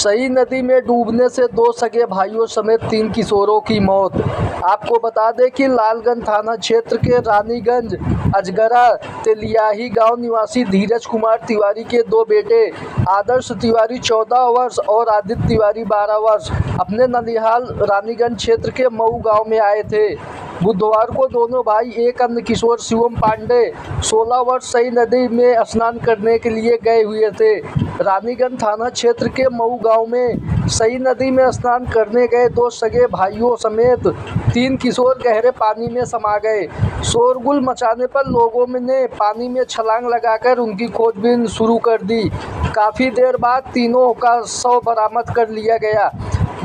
सई नदी में डूबने से 2 सगे भाइयों समेत 3 किशोरों की मौत। आपको बता दें कि लालगंज थाना क्षेत्र के रानीगंज अजगरा तेलियाही गांव निवासी धीरज कुमार तिवारी के 2 बेटे आदर्श तिवारी 14 वर्ष और आदित्य तिवारी 12 वर्ष अपने ननिहाल रानीगंज क्षेत्र के मऊ गांव में आए थे। बुधवार को दोनों भाई एक अन्य किशोर शिवम पांडे 16 वर्ष सई नदी में स्नान करने के लिए गए हुए थे। रानीगंज थाना क्षेत्र के मऊ गांव में सई नदी में स्नान करने गए 2 सगे भाइयों समेत 3 किशोर गहरे पानी में समा गए। शोरगुल मचाने पर लोगों ने पानी में छलांग लगाकर उनकी खोजबीन शुरू कर दी। काफ़ी देर बाद तीनों का शव बरामद कर लिया गया।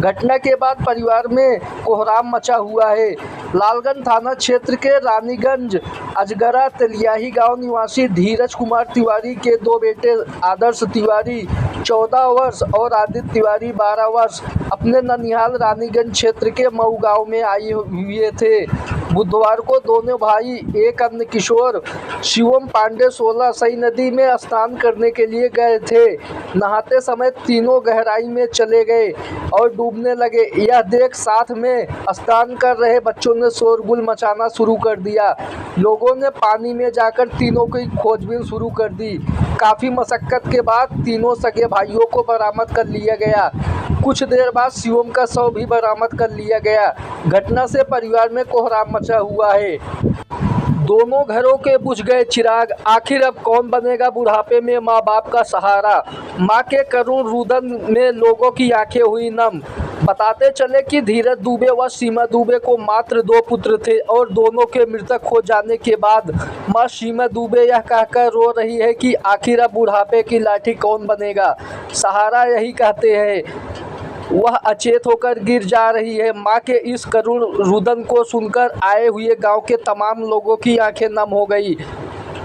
घटना के बाद परिवार में कोहराम मचा हुआ है। लालगंज थाना क्षेत्र के रानीगंज अजगरा तेलियाही गांव निवासी धीरज कुमार तिवारी के 2 बेटे आदर्श तिवारी 14 वर्ष और आदित्य तिवारी 12 वर्ष अपने ननिहाल रानीगंज क्षेत्र के मऊ गांव में आए हुए थे। बुधवार को दोनों भाई एक अन्य किशोर शिवम पांडे 16 सई नदी में स्नान करने के लिए गए थे। नहाते समय तीनों गहराई में चले गए और डूबने लगे। यह देख साथ में स्नान कर रहे बच्चों ने शोरगुल मचाना शुरू कर दिया। लोगों ने पानी में जाकर तीनों की खोजबीन शुरू कर दी। काफ़ी मशक्कत के बाद तीनों सगे भाइयों को बरामद कर लिया गया। कुछ देर बाद शिवम का शव भी बरामद कर लिया गया। घटना से परिवार में कोहराम मचा हुआ है। दोनों घरों के बुझ गए चिराग, आखिर अब कौन बनेगा बुढ़ापे में माँ बाप का सहारा। माँ के करुण रुदन में लोगों की आंखें हुई नम। बताते चले कि धीरज दुबे व सीमा दुबे को मात्र 2 पुत्र थे और दोनों के मृतक हो जाने के बाद माँ सीमा दुबे यह कहकर रो रही है कि आखिर अब बुढ़ापे की लाठी कौन बनेगा। सहारा यही कहते हैं। वह अचेत होकर गिर जा रही है। मां के इस करुण रुदन को सुनकर आए हुए गांव के तमाम लोगों की आंखें नम हो गई।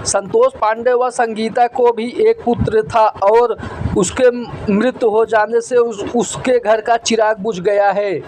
संतोष पांडे व संगीता को भी एक पुत्र था और उसके मृत्यु हो जाने से उसके घर का चिराग बुझ गया है।